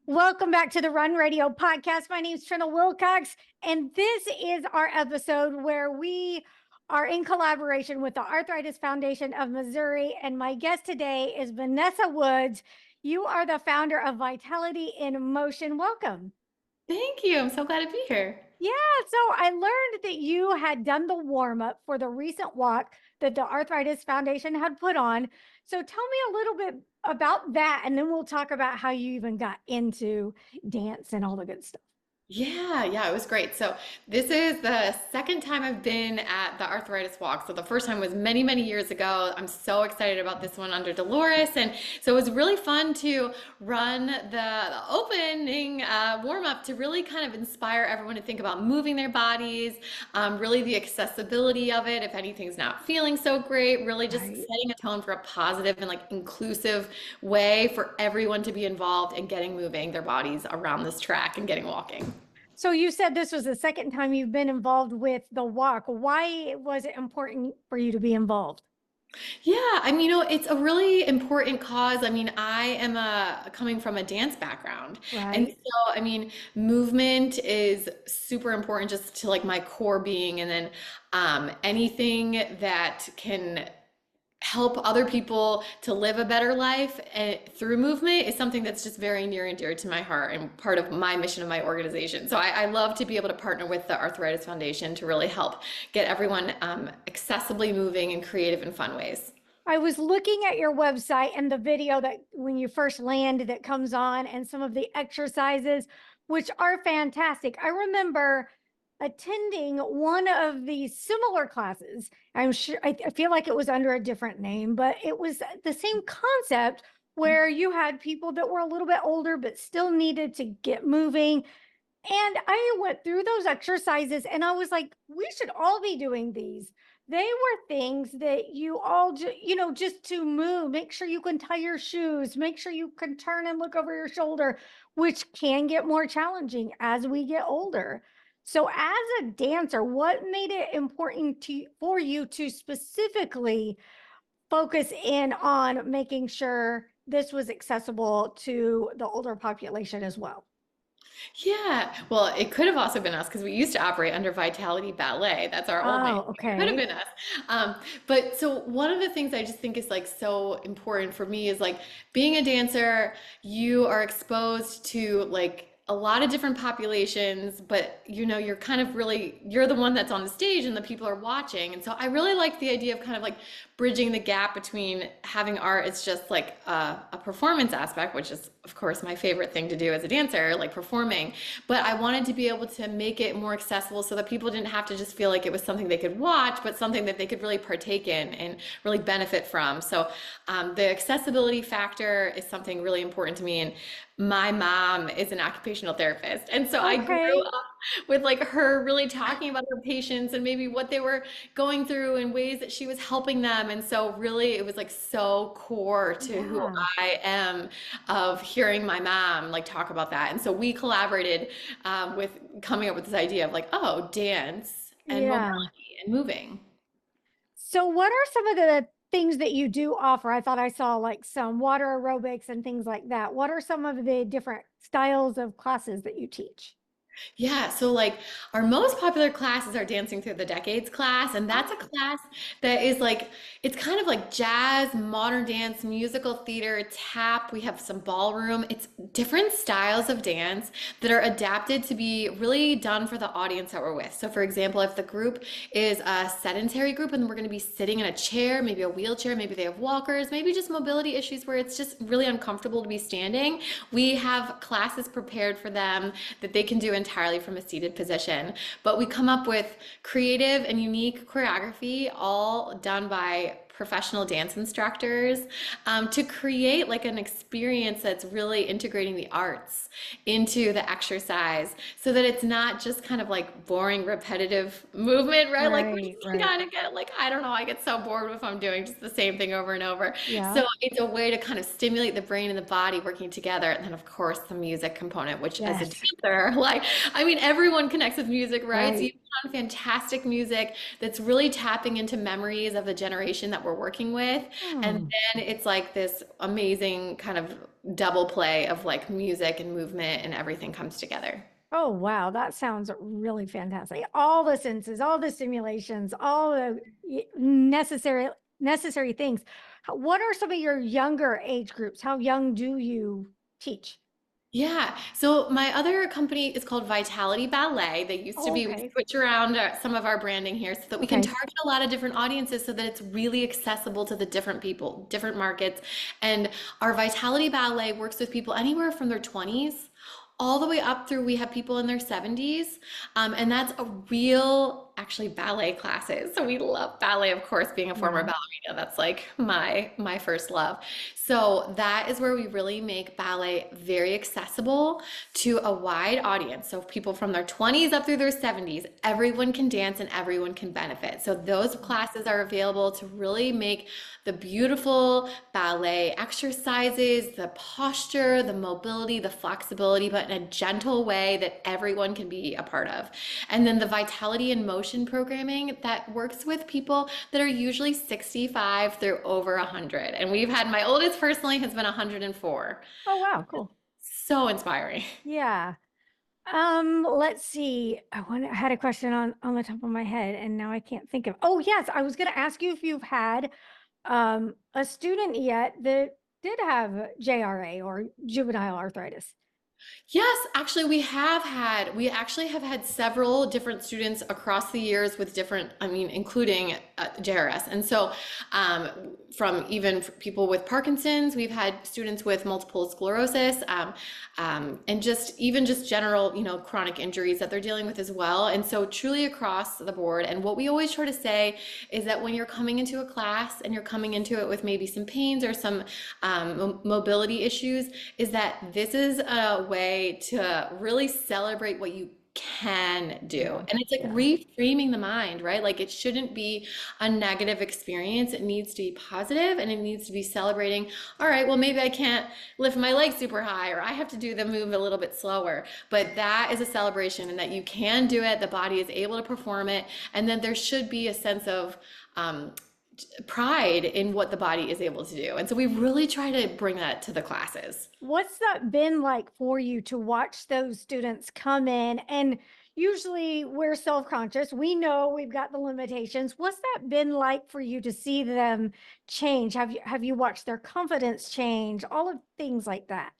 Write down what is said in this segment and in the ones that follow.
Welcome back to the Run Radio podcast. My name is Trina Wilcox, and this is our episode where we are in collaboration with the Arthritis Foundation of Missouri. And my guest today is Vanessa Woods. You are the founder of Vitality in Motion. Welcome. Thank you. I'm so glad to be here. Yeah, so I learned that you had done the warm up for the recent walk that the Arthritis Foundation had put on. So tell me a little bit about that, and then we'll talk about how you even got into dance and all the good stuff. Yeah, it was great. So this is the second time I've been at the Arthritis Walk. So the first time was many, many years ago. I'm so excited about this one under Dolores. And so it was really fun to run the opening warm up to really kind of inspire everyone to think about moving their bodies, really the accessibility of it. If anything's not feeling so great, really just setting a tone for a positive and like inclusive way for everyone to be involved in getting moving their bodies around this track and getting walking. So you said this was the second time you've been involved with the walk. Why was it important for you to be involved? Yeah, it's a really important cause. I am coming from a dance background. And Right. so, movement is super important just to like my core being. And then anything that can help other people to live a better life through movement is something that's just very near and dear to my heart and part of my mission of my organization. So I love to be able to partner with the Arthritis Foundation to really help get everyone accessibly moving in creative and fun ways. I was looking at your website and the video that when you first land that comes on and some of the exercises, which are fantastic. I remember attending one of these similar classes. I'm sure I feel like it was under a different name, but it was the same concept where you had people that were a little bit older but still needed to get moving. And I went through those exercises and I was like, we should all be doing these. They were things that you all, just to move, make sure you can tie your shoes, make sure you can turn and look over your shoulder, which can get more challenging as we get older. So as a dancer, what made it important for you to specifically focus in on making sure this was accessible to the older population as well? Yeah, well, it could have also been us because we used to operate under Vitality Ballet. That's our old name. Oh, It could have okay. been us. But so one of the things I just think is like so important for me is like being a dancer, you are exposed to like a lot of different populations, but you're kind of really, you're the one that's on the stage and the people are watching. And so I really like the idea of kind of like bridging the gap between having art as just like a performance aspect, which is of course my favorite thing to do as a dancer, like performing. But I wanted to be able to make it more accessible so that people didn't have to just feel like it was something they could watch, but something that they could really partake in and really benefit from. So the accessibility factor is something really important to me. And my mom is an occupational therapist. And so I grew Okay. up with like her really talking about her patients and maybe what they were going through and ways that she was helping them. And so really it was like so core to who Yeah. I am of hearing my mom like talk about that. And so we collaborated with coming up with this idea of like, oh, dance and Yeah. mobility and moving. So what are some of the things that you do offer? I thought I saw like some water aerobics and things like that. What are some of the different styles of classes that you teach? Yeah, so like our most popular class is our Dancing Through the Decades class, and that's a class that is like it's kind of like jazz, modern dance, musical theater, tap. We have some ballroom. It's different styles of dance that are adapted to be really done for the audience that we're with. So for example, if the group is a sedentary group and we're going to be sitting in a chair, maybe a wheelchair, maybe they have walkers, maybe just mobility issues where it's just really uncomfortable to be standing, we have classes prepared for them that they can do entirely from a seated position. But we come up with creative and unique choreography, all done by professional dance instructors to create like an experience that's really integrating the arts into the exercise so that it's not just kind of like boring repetitive movement, right? Like we Right, can right. kind of get like, I don't know, I get so bored if I'm doing just the same thing over and over. Yeah, So it's a way to kind of stimulate the brain and the body working together. And then of course the music component, which as a yes, dancer, like, everyone connects with music, right? So you right. put on fantastic music that's really tapping into memories of the generation that we're working with. And Hmm. then it's like this amazing kind of double play of like music and movement and everything comes together. Oh, wow. That sounds really fantastic. All the senses, all the stimulations, all the necessary things. What are some of your younger age groups? How young do you teach? Yeah. So my other company is called Vitality Ballet. They used to Oh, be, we okay. switch around some of our branding here so that we can Okay. target a lot of different audiences so that it's really accessible to the different people, different markets. And our Vitality Ballet works with people anywhere from their 20s all the way up through, we have people in their 70s. And that's a real, actually, ballet classes. So we love ballet, of course, being a former Yeah. ballerina. That's like my first love. So that is where we really make ballet very accessible to a wide audience. So people from their 20s up through their 70s, everyone can dance and everyone can benefit. So those classes are available to really make the beautiful ballet exercises, the posture, the mobility, the flexibility, but in a gentle way that everyone can be a part of. And then the vitality and motion programming that works with people that are usually 65 through over 100. And we've had my oldest personally has been 104. Oh, wow. Cool. So inspiring. Yeah. Let's see. I had a question on the top of my head and now I can't think of. Oh, yes, I was going to ask you if you've had a student yet that did have JRA or juvenile arthritis. Yes, actually, we actually have had several different students across the years with different, I mean, including JRS. And so, um, from even people with Parkinson's, we've had students with multiple sclerosis, and just even just general, chronic injuries that they're dealing with as well. And so, truly across the board. And what we always try to say is that when you're coming into a class and you're coming into it with maybe some pains or some mobility issues, is that this is a way to really celebrate what you can do. Yeah. And it's like Yeah. reframing the mind, right? Like it shouldn't be a negative experience. It needs to be positive and it needs to be celebrating, all right, well, maybe I can't lift my legs super high or I have to do the move a little bit slower. But that is a celebration and that you can do it. The body is able to perform it. And then there should be a sense of um, pride in what the body is able to do. And so we really try to bring that to the classes. What's that been like for you to watch those students come in? And usually we're self-conscious. We know we've got the limitations. What's that been like for you to see them change? Have you watched their confidence change? All of things like that.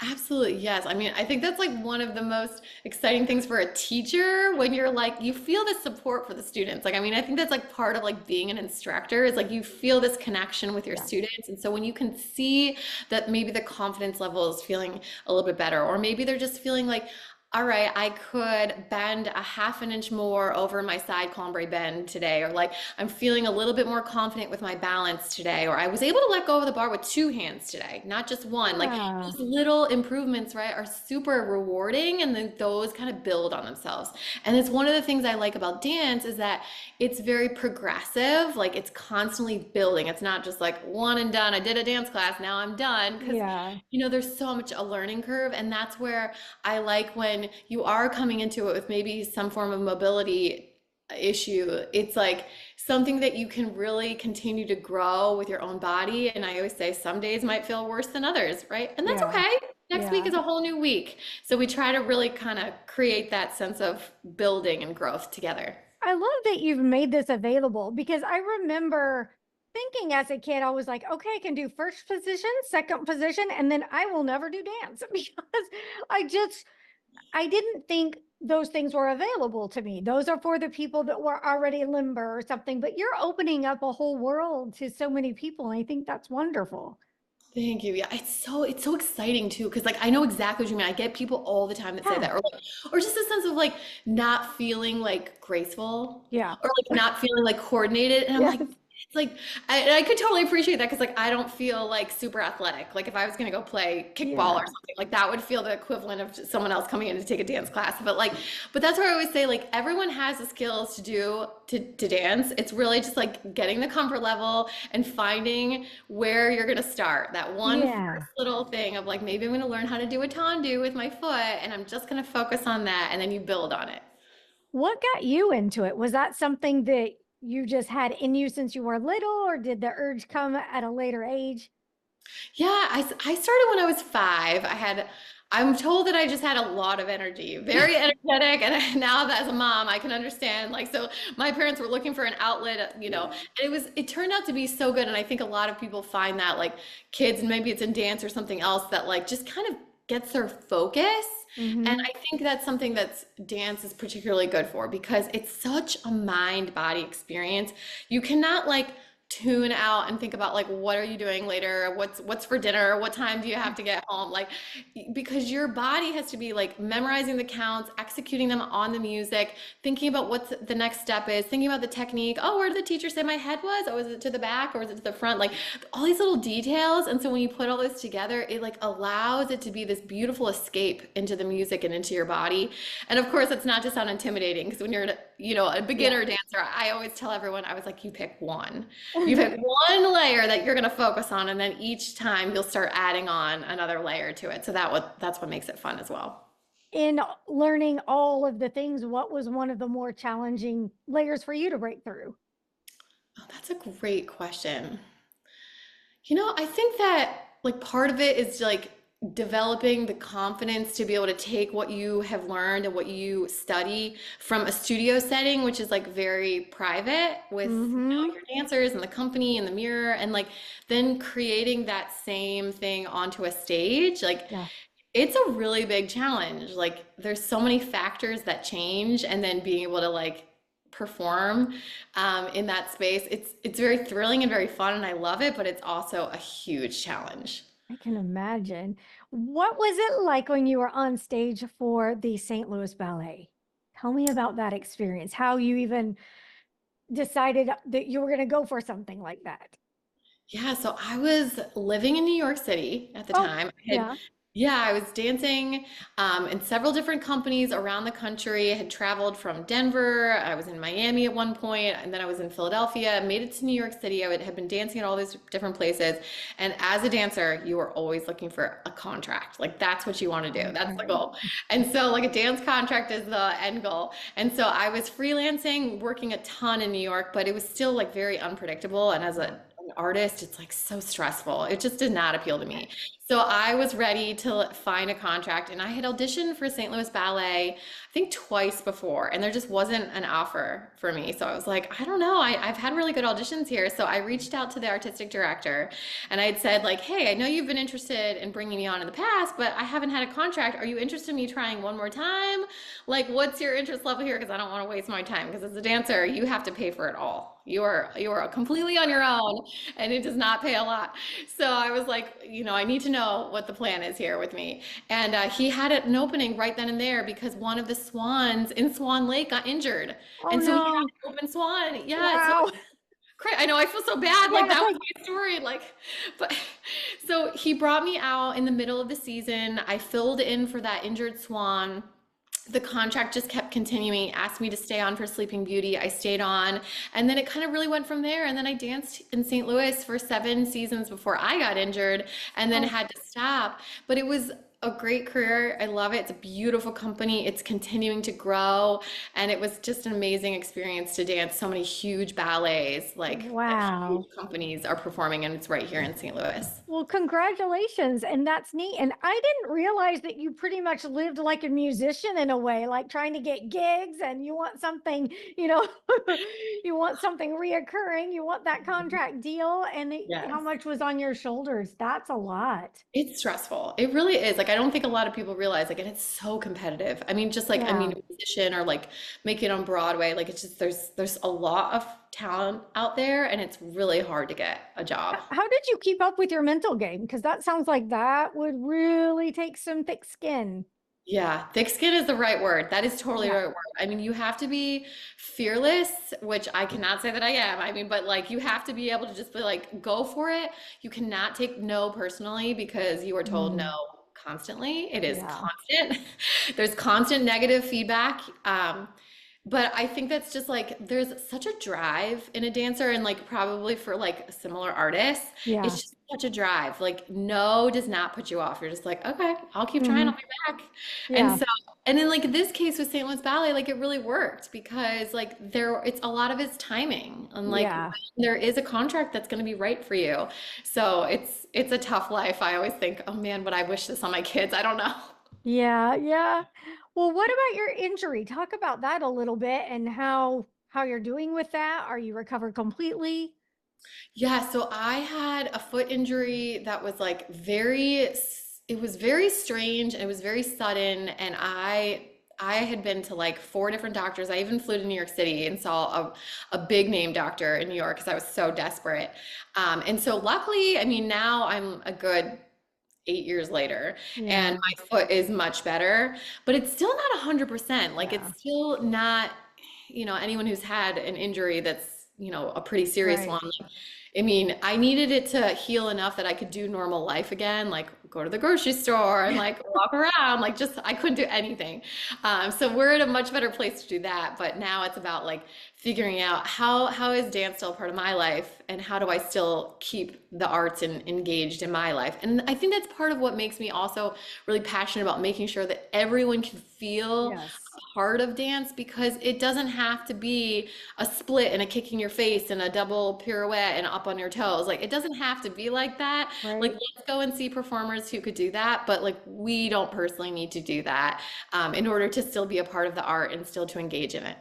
Absolutely, yes. I mean, I think that's like one of the most exciting things for a teacher when you're like, you feel the support for the students. Like, I mean, I think that's like part of like being an instructor is like you feel this connection with your Yeah. students. And so when you can see that maybe the confidence level is feeling a little bit better, or maybe they're just feeling like, all right, I could bend a half an inch more over my side columbary bend today, or like I'm feeling a little bit more confident with my balance today, or I was able to let go of the bar with two hands today, not just one. Like Yeah. those little improvements, right, are super rewarding, and then those kind of build on themselves. And it's one of the things I like about dance is that it's very progressive, like it's constantly building. It's not just like one and done. I did a dance class, now I'm done, because Yeah. there's so much a learning curve, and that's where I like when you are coming into it with maybe some form of mobility issue. It's like something that you can really continue to grow with your own body. And I always say some days might feel worse than others, right? And that's Yeah. okay. Next week Yeah. is a whole new week. So we try to really kind of create that sense of building and growth together. I love that you've made this available because I remember thinking as a kid, I was like, okay, I can do first position, second position, and then I will never do dance because I just, I didn't think those things were available to me. Those are for the people that were already limber or something, but you're opening up a whole world to so many people. And I think that's wonderful. Thank you. Yeah, it's so exciting too, because like I know exactly what you mean. I get people all the time that say Yeah. that, or just a sense of like not feeling like graceful, Yeah. or like not feeling like coordinated. And I'm Yes. like, it's like I could totally appreciate that because like I don't feel like super athletic. Like if I was gonna go play kickball or Yeah. something, like that would feel the equivalent of someone else coming in to take a dance class. But that's where I always say like everyone has the skills to do to dance. It's really just like getting the comfort level and finding where you're gonna start. That one Yeah. first little thing of like maybe I'm gonna learn how to do a tendu with my foot and I'm just gonna focus on that and then you build on it. What got you into it? Was that something that you just had in you since you were little, or did the urge come at a later age? Yeah, I started when I was 5. I'm told that I just had a lot of energy, very energetic. And now that as a mom, I can understand. Like, so my parents were looking for an outlet, and it turned out to be so good. And I think a lot of people find that like kids, and maybe it's in dance or something else that like just kind of gets their focus. And Mm-hmm. I think that's something that's dance is particularly good for because it's such a mind body experience. You cannot like tune out and think about like what are you doing later, what's for dinner, what time do you have to get home, like because your body has to be like memorizing the counts, executing them on the music, thinking about what the next step is, thinking about the technique. Oh, where did the teacher say my head was? Oh, is it to the back or is it to the front? Like all these little details. And so when you put all this together, it like allows it to be this beautiful escape into the music and into your body. And of course, it's not to sound intimidating because when you're a Yeah. beginner dancer, I always tell everyone, I was like, you pick one. You pick one layer that you're going to focus on, and then each time you'll start adding on another layer to it. So that's what makes it fun as well. In learning all of the things, what was one of the more challenging layers for you to break through? Oh, that's a great question. I think that like part of it is like developing the confidence to be able to take what you have learned and what you study from a studio setting, which is like very private with Mm-hmm. your dancers and the company and the mirror, and like then creating that same thing onto a stage. Like Yeah. it's a really big challenge. Like there's so many factors that change, and then being able to like perform in that space. It's very thrilling and very fun, and I love it, but it's also a huge challenge. I can imagine. What was it like when you were on stage for the St. Louis Ballet? Tell me about that experience, how you even decided that you were going to go for something like that. Yeah, so I was living in New York City at the Oh, time. yeah. Yeah, I was dancing in several different companies around the country. I had traveled from Denver. I was in Miami at one point, and then I was in Philadelphia. Made it to New York City. Had been dancing at all these different places. And as a dancer, you are always looking for a contract. Like that's what you want to do. That's the Okay. goal. And so, like a dance contract is the end goal. And so I was freelancing, working a ton in New York, but it was still like very unpredictable. And as an artist, it's like so stressful. It just did not appeal to me. So I was ready to find a contract, and I had auditioned for St. Louis Ballet, I think twice before, and there just wasn't an offer for me. So I was like, I don't know. I've had really good auditions here. So I reached out to the artistic director, and I had said like, hey, I know you've been interested in bringing me on in the past, but I haven't had a contract. Are you interested in me trying one more time? Like, what's your interest level here? Because I don't want to waste my time. Because as a dancer, you have to pay for it all. You are completely on your own, and it does not pay a lot. So I was like, I need to know what the plan is here with me. And he had an opening right then and there because one of the swans in Swan Lake got injured. Oh, And so he had no. an open swan. Yeah, so Wow. I know I feel so bad. Yeah, Like it's that was like, my story. Like, but so he brought me out in the middle of the season. I filled in for that injured swan. The contract just kept continuing, asked me to stay on for Sleeping Beauty. I stayed on, and then it kind of really went from there. And then I danced in St. Louis for 7 seasons before I got injured and then oh, had to stop. But it was a great career. I love it. It's a beautiful company. It's continuing to grow. And it was just an amazing experience to dance so many huge ballets, like that huge wow. companies are performing, and it's right here in St. Louis. Well, congratulations. And that's neat. And I didn't realize that you pretty much lived like a musician in a way, like trying to get gigs and you want something, you know, you want something reoccurring, you want that contract deal, and how Yes. much was on your shoulders. That's a lot. It's stressful. It really is. Like, I don't think a lot of people realize, like, and it's so competitive. I mean, just like, Yeah. a musician or like making it on Broadway, like, it's just, there's a lot of talent out there, and it's really hard to get a job. How did you keep up with your mental game? Because that sounds like that would really take some thick skin. Yeah, thick skin is the right word. That is totally the Yeah. right word. I mean, you have to be fearless, which I cannot say that I am. I mean, but like, you have to be able to just be like, go for it. You cannot take no personally because you are told no Mm, constantly. It is yeah. constant. There's constant negative feedback. But I think that's just like there's such a drive in a dancer and like probably for like similar artists, Yeah. it's just such a drive. Like no does not put you off. You're just like, okay, I'll keep trying, Hmm. I'll be back. And Yeah. so and then like this case with St. Louis Ballet, like it really worked because like there it's a lot of it's timing and like when Yeah. there is a contract that's going to be right for you. So it's a tough life. I always think, oh man, would I wish this on my kids? I don't know. Yeah. Yeah. Well, what about your injury? Talk about that a little bit and how you're doing with that. Are you recovered completely? Yeah, so I had a foot injury that was like it was very strange and it was very sudden and I had been to like four different doctors. I even flew to New York City and saw a big name doctor in New York because I was so desperate. And so luckily, I mean, now I'm a good 8 years later and Yeah. my foot is much better, but it's still not 100%. Like Yeah. it's still not, anyone who's had an injury that's, a pretty serious Right. one. I mean, I needed it to heal enough that I could do normal life again, like go to the grocery store and like walk around, like just I couldn't do anything. So we're in a much better place to do that. But now it's about like figuring out how is dance still a part of my life and how do I still keep the arts engaged in my life. And I think that's part of what makes me also really passionate about making sure that everyone can feel Yes. part of dance because it doesn't have to be a split and a kick in your face and a double pirouette and up on your toes. Like it doesn't have to be like that. Like Right. let's go and see performers who could do that, but like we don't personally need to do that in order to still be a part of the art and still to engage in it.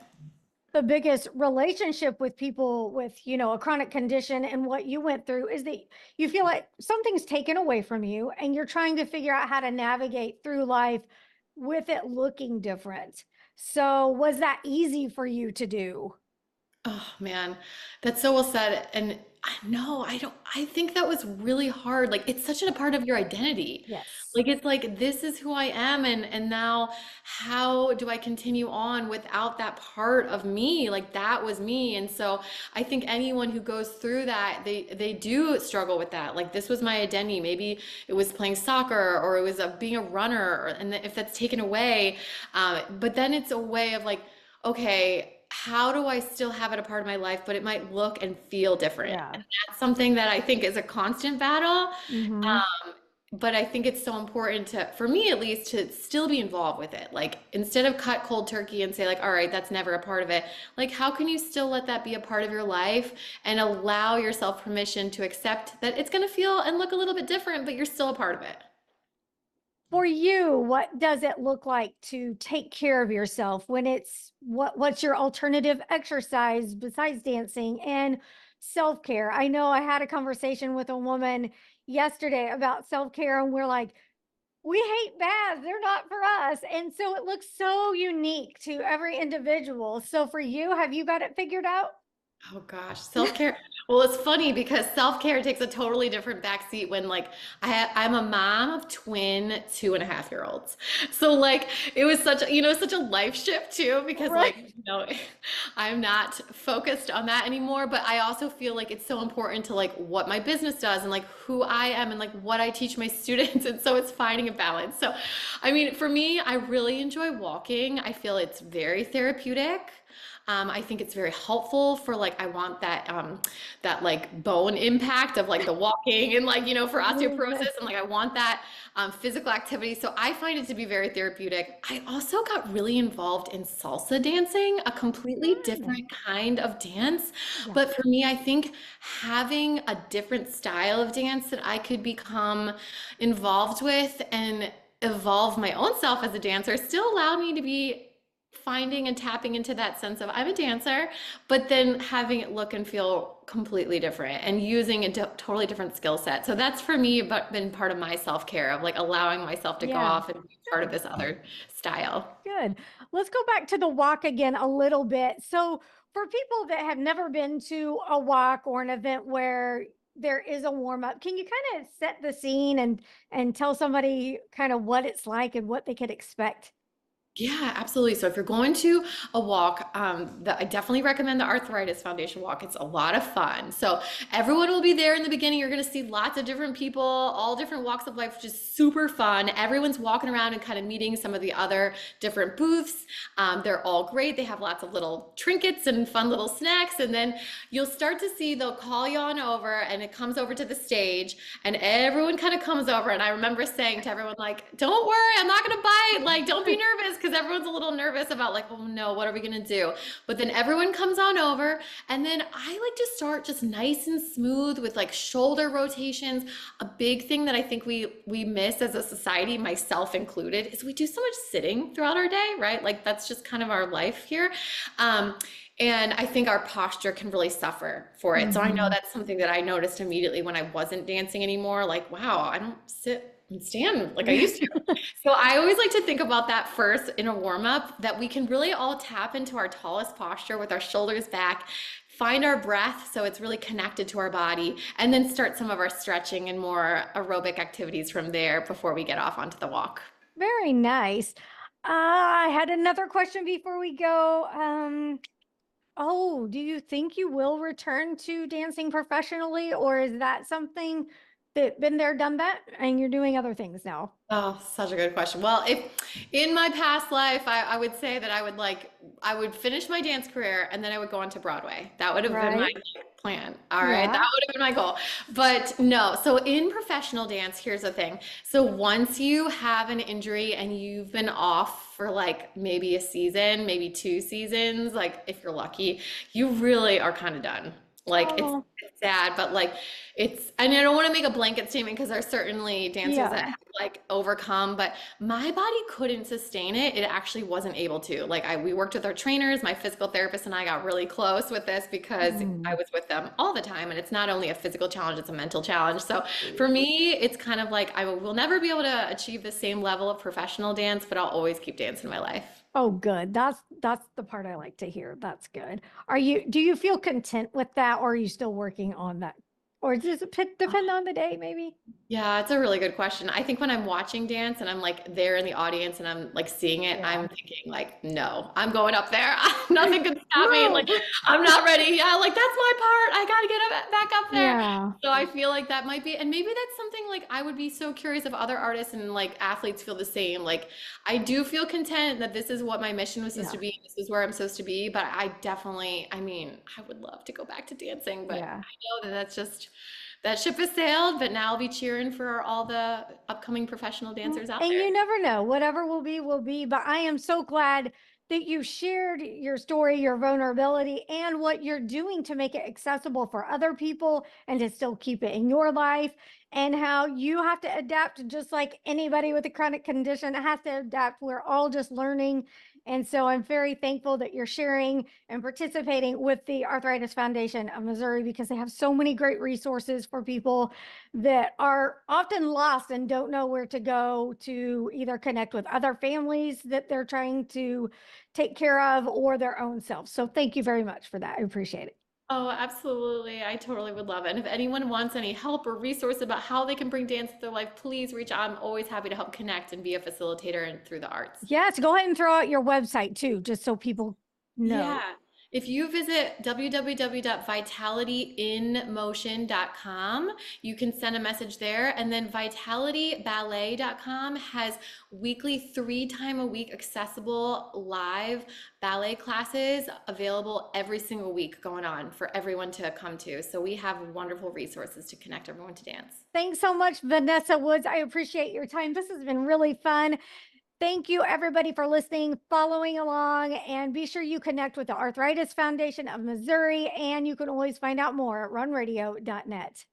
The biggest relationship with people with, a chronic condition and what you went through is that you feel like something's taken away from you and you're trying to figure out how to navigate through life with it looking different. So, was that easy for you to do? Oh man, that's so well said. And I know, I don't, I think that was really hard. Like it's such a part of your identity. Yes. Like it's like this is who I am and now how do I continue on without that part of me? Like that was me. And so I think anyone who goes through that, they do struggle with that. Like this was my identity. Maybe it was playing soccer or it was being a runner and if that's taken away, but then it's a way of like okay, how do I still have it a part of my life, but it might look and feel different? Yeah. And that's something that I think is a constant battle. Hmm. But I think it's so important to, for me at least, to still be involved with it. Like instead of cut cold turkey and say like, all right, that's never a part of it. Like how can you still let that be a part of your life and allow yourself permission to accept that it's going to feel and look a little bit different, but you're still a part of it. For you, what does it look like to take care of yourself when it's what's your alternative exercise besides dancing and self-care? I know I had a conversation with a woman yesterday about self-care and we're like, we hate baths. They're not for us. And so it looks so unique to every individual. So for you, have you got it figured out? Oh gosh, self-care. Well, it's funny because self-care takes a totally different backseat when like I'm a mom of twin 2.5 year olds. So like it was such a, such a life shift too because like, Right. I'm not focused on that anymore, but I also feel like it's so important to like what my business does and like who I am and like what I teach my students. And so it's finding a balance. So I mean, for me, I really enjoy walking. I feel it's very therapeutic. I think it's very helpful for like I want that like bone impact of like the walking and like for Movement. osteoporosis and like I want that physical activity. So I find it to be very therapeutic. I also got really involved in salsa dancing, a completely Mm, different kind of dance. yeah. But for me, I think having a different style of dance that I could become involved with and evolve my own self as a dancer still allowed me to be finding and tapping into that sense of I'm a dancer, but then having it look and feel completely different and using a totally different skill set. So that's for me but been part of my self-care of like allowing myself to go Yeah. off and be part of Good. this other style. Good. Let's go back to the walk again a little bit. So, for people that have never been to a walk or an event where there is a warm up, can you kind of set the scene and tell somebody kind of what it's like and what they could expect? Yeah, absolutely. So if you're going to a walk, I definitely recommend the Arthritis Foundation walk. It's a lot of fun. So everyone will be there in the beginning. You're going to see lots of different people, all different walks of life, which is super fun. Everyone's walking around and kind of meeting some of the other different booths. They're all great. They have lots of little trinkets and fun little snacks. And then you'll start to see they'll call you on over and it comes over to the stage and everyone kind of comes over. And I remember saying to everyone, like, don't worry, I'm not going to bite. Like, don't be nervous because everyone's a little nervous about, like, oh no, what are we going to do? But then everyone comes on over. And then I like to start just nice and smooth with like shoulder rotations. A big thing that I think we miss as a society, myself included, is we do so much sitting throughout our day, right? Like that's just kind of our life here. Um, and I think our posture can really suffer for it. So I know Mhm. that's something that I noticed immediately when I wasn't dancing anymore. Like, wow, I don't sit and stand like I used to. So I always like to think about that first in a warm up, that we can really all tap into our tallest posture with our shoulders back, find our breath so it's really connected to our body, and then start some of our stretching and more aerobic activities from there before we get off onto the walk. Very nice. I had another question before we go. Oh, do you think you will return to dancing professionally, or is that something that been there, done that, and you're doing other things now? Oh, such a good question. Well, if in my past life, I would say that I would finish my dance career and then I would go on to Broadway. That would have been my Right? plan. All right. That Yeah. would have been my goal. But no, so in professional dance, here's the thing. So once you have an injury and you've been off for like maybe a season, maybe 2 seasons, like if you're lucky, you really are kind of done. Like Oh, it's sad, but like and I don't want to make a blanket statement because there's certainly dancers that yeah. have like overcome, but my body couldn't sustain it. It actually wasn't able to. Like we worked with our trainers, my physical therapist and I got really close with this because I Mm. was with them all the time. And it's not only a physical challenge, it's a mental challenge. So for me, it's kind of like I will never be able to achieve the same level of professional dance, but I'll always keep dancing in my life. Oh, good. That's the part I like to hear. That's good. Do you feel content with that, or are you still working on that? Or does it depend on the day, maybe? Yeah, it's a really good question. I think when I'm watching dance and I'm like there in the audience and I'm like seeing it, Yeah. I'm thinking like, no, I'm going up there. Nothing can stop me. Like Move. I'm not ready. Yeah, like that's my part. I gotta get back up there. Yeah. So I feel like that might be, and maybe that's something like I would be so curious if other artists and like athletes feel the same. Like I do feel content that this is what my mission was supposed Yeah. to be. This is where I'm supposed to be. But I definitely, I mean, I would love to go back to dancing, but Yeah. I know that that's just that ship has sailed, but now I'll be cheering for all the upcoming professional dancers out And there. you never know, whatever will be, will be. But I am so glad that you shared your story, your vulnerability, and what you're doing to make it accessible for other people and to still keep it in your life, and how you have to adapt just like anybody with a chronic condition has to adapt. We're all just learning. And so I'm very thankful that you're sharing and participating with the Arthritis Foundation of Missouri, because they have so many great resources for people that are often lost and don't know where to go to either connect with other families that they're trying to take care of or their own selves. So thank you very much for that. I appreciate it. Oh, absolutely. I totally would love it. And if anyone wants any help or resource about how they can bring dance to their life, please reach out. I'm always happy to help connect and be a facilitator and through the arts. Yes, go ahead and throw out your website too, just so people know. Yeah. If you visit www.vitalityinmotion.com, you can send a message there. And then vitalityballet.com has weekly 3 time a week accessible live ballet classes available every single week going on for everyone to come to. So we have wonderful resources to connect everyone to dance. Thanks so much, Vanessa Woods. I appreciate your time. This has been really fun. Thank you, everybody, for listening, following along, and be sure you connect with the Arthritis Foundation of Missouri. And you can always find out more at runradio.net.